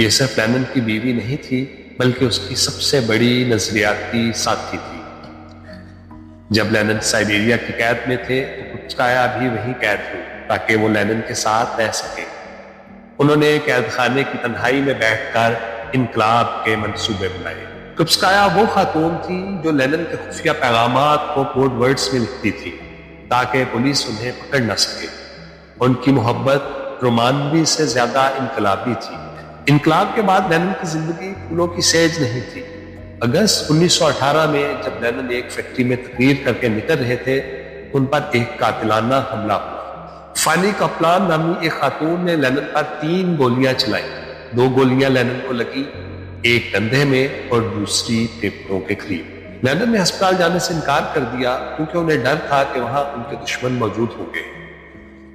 یہ صرف لینن کی بیوی نہیں تھی بلکہ اس کی سب سے بڑی نظریاتی ساتھی تھی۔ جب لینن سائبیریا کی قید میں تھے تو کرپسکایا بھی وہیں قید ہوئی تاکہ وہ لینن کے ساتھ رہ سکے۔ انہوں نے قید خانے کی تنہائی میں بیٹھ کر انقلاب کے منصوبے بنائے۔ کرپسکایا وہ خاتون تھی جو لینن کے خفیہ پیغامات کو کوڈ ورڈز میں لکھتی تھی تاکہ پولیس انہیں پکڑ نہ سکے۔ ان کی محبت رومانوی سے زیادہ انقلابی تھی۔ انقلاب کے بعد لینن کی زندگی پھولوں کی سیج نہیں تھی۔ اگست 1918 میں جب لینن ایک فیکٹری میں تقریر کر کے نکل رہے تھے ان پر ایک قاتلانہ حملہ ہوا۔ فانی کپلان نامی ایک خاتون نے لینن پر 3 گولیاں چلائیں۔ 2 گولیاں لینن کو لگی، ایک کندھے میں اور دوسری پھیپھڑوں کے قریب۔ لینن نے ہسپتال جانے سے انکار کر دیا کیونکہ انہیں ڈر تھا کہ وہاں ان کے دشمن موجود ہوں گے۔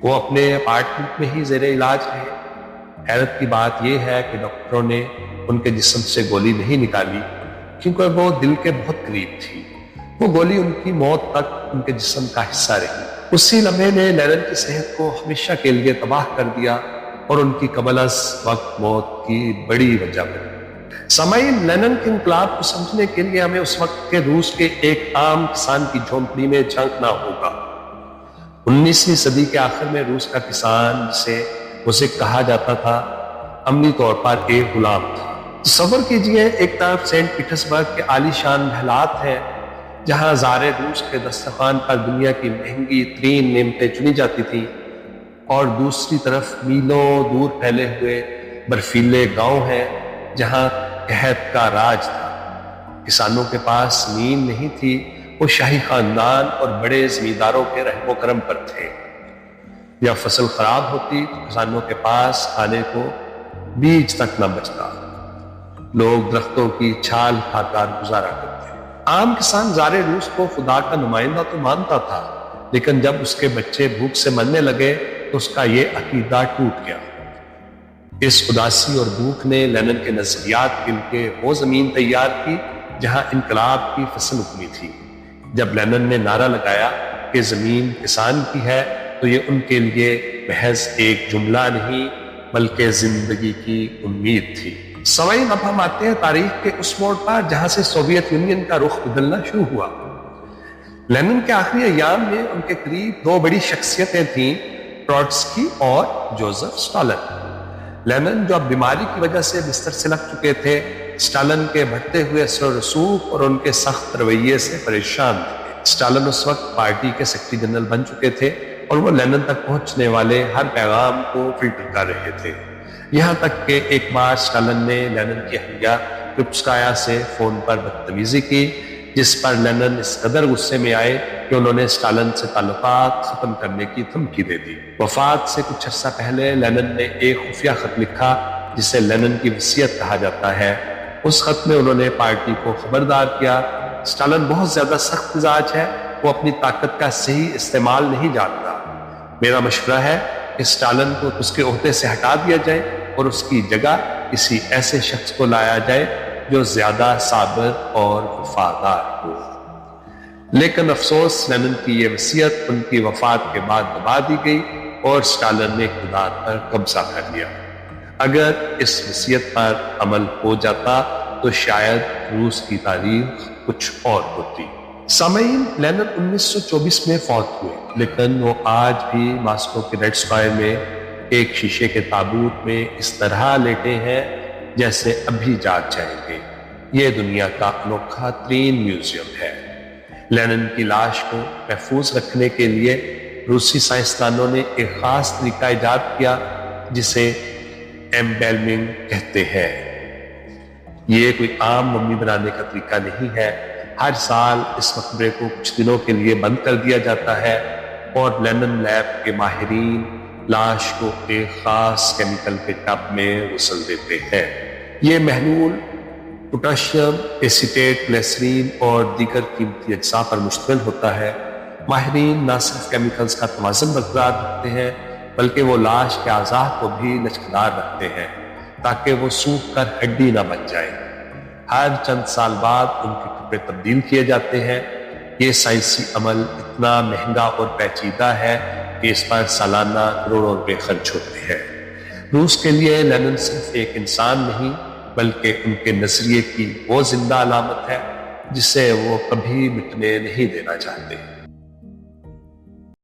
وہ اپنے اپارٹمنٹ میں ہی زیر علاج رہے۔ حیرت کی بات یہ ہے کہ ڈاکٹروں نے ان کے جسم سے گولی نہیں نکالی کیونکہ وہ دل کے بہت قریب تھی۔ وہ گولی ان کی موت تک ان کے جسم کا حصہ رہی۔ اسی لمحے نے لینن کی صحت کو ہمیشہ کے لیے تباہ کر دیا اور ان کی قبل از وقت موت کی بڑی وجہ بنی۔ سامعین، لینن کے انقلاب کو سمجھنے کے لیے ہمیں اس وقت کے روس کے ایک عام کسان کی جھونپڑی میں جھانکنا ہوگا۔ 19ویں صدی کے آخر میں روس کا کسان جسے موزک کہا جاتا تھا عملی طور پر ایک غلام تھا۔ تصور کیجئے ایک طرف سینٹ پیٹرزبرگ کے عالی شان محلات ہیں جہاں زار روس کے دسترخوان پر دنیا کی مہنگی ترین نعمتیں چنی جاتی تھیں، اور دوسری طرف میلوں دور پھیلے ہوئے برفیلے گاؤں ہیں جہاں قحط کا راج تھا۔ کسانوں کے پاس زمین نہیں تھی، وہ شاہی خاندان اور بڑے زمینداروں کے رحم و کرم پر تھے۔ یا فصل خراب ہوتی تو کسانوں کے پاس کھانے کو بیج تک نہ بچتا۔ لوگ درختوں کی چھال کھا کر گزارا کرتے۔ عام کسان زار روس کو خدا کا نمائندہ تو مانتا تھا، لیکن جب اس کے بچے بھوک سے مرنے لگے تو اس کا یہ عقیدہ ٹوٹ گیا۔ اس اداسی اور بھوک نے لینن کے نظریات کے لیے وہ زمین تیار کی جہاں انقلاب کی فصل اگنی تھی۔ جب لینن نے نعرہ لگایا کہ زمین کسان کی ہے تو یہ ان کے لیے محض ایک جملہ نہیں بلکہ زندگی کی امید تھی۔ سوائن، اب ہم آتے ہیں تاریخ کے اس موڑ پر جہاں سے سوویت یونین کا رخ بدلنا شروع ہوا۔ لینن کے آخری ایام میں ان کے قریب 2 بڑی شخصیتیں تھیں، ٹروٹسکی اور جوزف اسٹالن۔ لینن جو اب بیماری کی وجہ سے بستر سے لگ چکے تھے، اسٹالن کے بڑھتے ہوئے اثر و رسوخ اور ان کے سخت رویے سے پریشان تھے۔ اسٹالن اس وقت پارٹی کے سیکرٹری جنرل بن چکے تھے اور وہ لینن تک پہنچنے والے ہر پیغام کو فلٹر کر رہے تھے۔ یہاں تک کہ ایک بار اسٹالن نے لینن کی اہلیہ کرپسکایا سے فون پر بدتمیزی کی، جس پر لینن اس قدر غصے میں آئے کہ انہوں نے اسٹالن سے تعلقات ختم کرنے کی دھمکی دے دی۔ وفات سے کچھ عرصہ پہلے لینن نے ایک خفیہ خط لکھا جسے لینن کی وصیت کہا جاتا ہے۔ اس خط میں انہوں نے پارٹی کو خبردار کیا، اسٹالن بہت زیادہ سخت مزاج ہے، وہ اپنی طاقت کا صحیح استعمال نہیں جانتا۔ میرا مشورہ ہے کہ اسٹالن کو اس کے عہدے سے ہٹا دیا جائے اور اس کی جگہ کسی ایسے شخص کو لایا جائے جو زیادہ صابر اور وفادار ہو۔ لیکن افسوس، لینن کی یہ وصیت ان کی وفات کے بعد دبا دی گئی اور اسٹالن نے اقتدار پر قبضہ کر لیا۔ اگر اس وصیت پر عمل ہو جاتا تو شاید روس کی تاریخ کچھ اور ہوتی۔ سامعین، لینن 1924 میں فوت ہوئے، لیکن وہ آج بھی ماسکو کے ریڈ اسکوائر میں ایک شیشے کے تابوت میں اس طرح لیٹے ہیں جیسے ابھی جاگ جائیں گے۔ یہ دنیا کا انوکھا ترین میوزیم ہے۔ لینن کی لاش کو محفوظ رکھنے کے لیے روسی سائنسدانوں نے ایک خاص طریقہ ایجاد کیا جسے ایمبیلمنگ کہتے ہیں۔ یہ کوئی عام ممی بنانے کا طریقہ نہیں ہے۔ ہر سال اس مقبرے کو کچھ دنوں کے لیے بند کر دیا جاتا ہے اور لینن لیب کے ماہرین لاش کو ایک خاص کیمیکل کے ٹب میں غسل دیتے ہیں۔ یہ محلول پوٹاشیم ایسیٹیٹ، گلیسرین اور دیگر قیمتی اجزاء پر مشتمل ہوتا ہے۔ ماہرین نہ صرف کیمیکلز کا توازن برقرار رکھتے ہیں بلکہ وہ لاش کے اعضاء کو بھی لچکدار رکھتے ہیں تاکہ وہ سوکھ کر ہڈی نہ بن جائے۔ ہر چند سال بعد ان کے کپڑے تبدیل کیے جاتے ہیں۔ یہ سائنسی عمل اتنا مہنگا اور پیچیدہ ہے کہ اس پر سالانہ کروڑوں روپے خرچ ہوتے ہیں۔ روس کے لیے لینن صرف ایک انسان نہیں بلکہ ان کے نظریے کی وہ زندہ علامت ہے جسے وہ کبھی مٹنے نہیں دینا چاہتے۔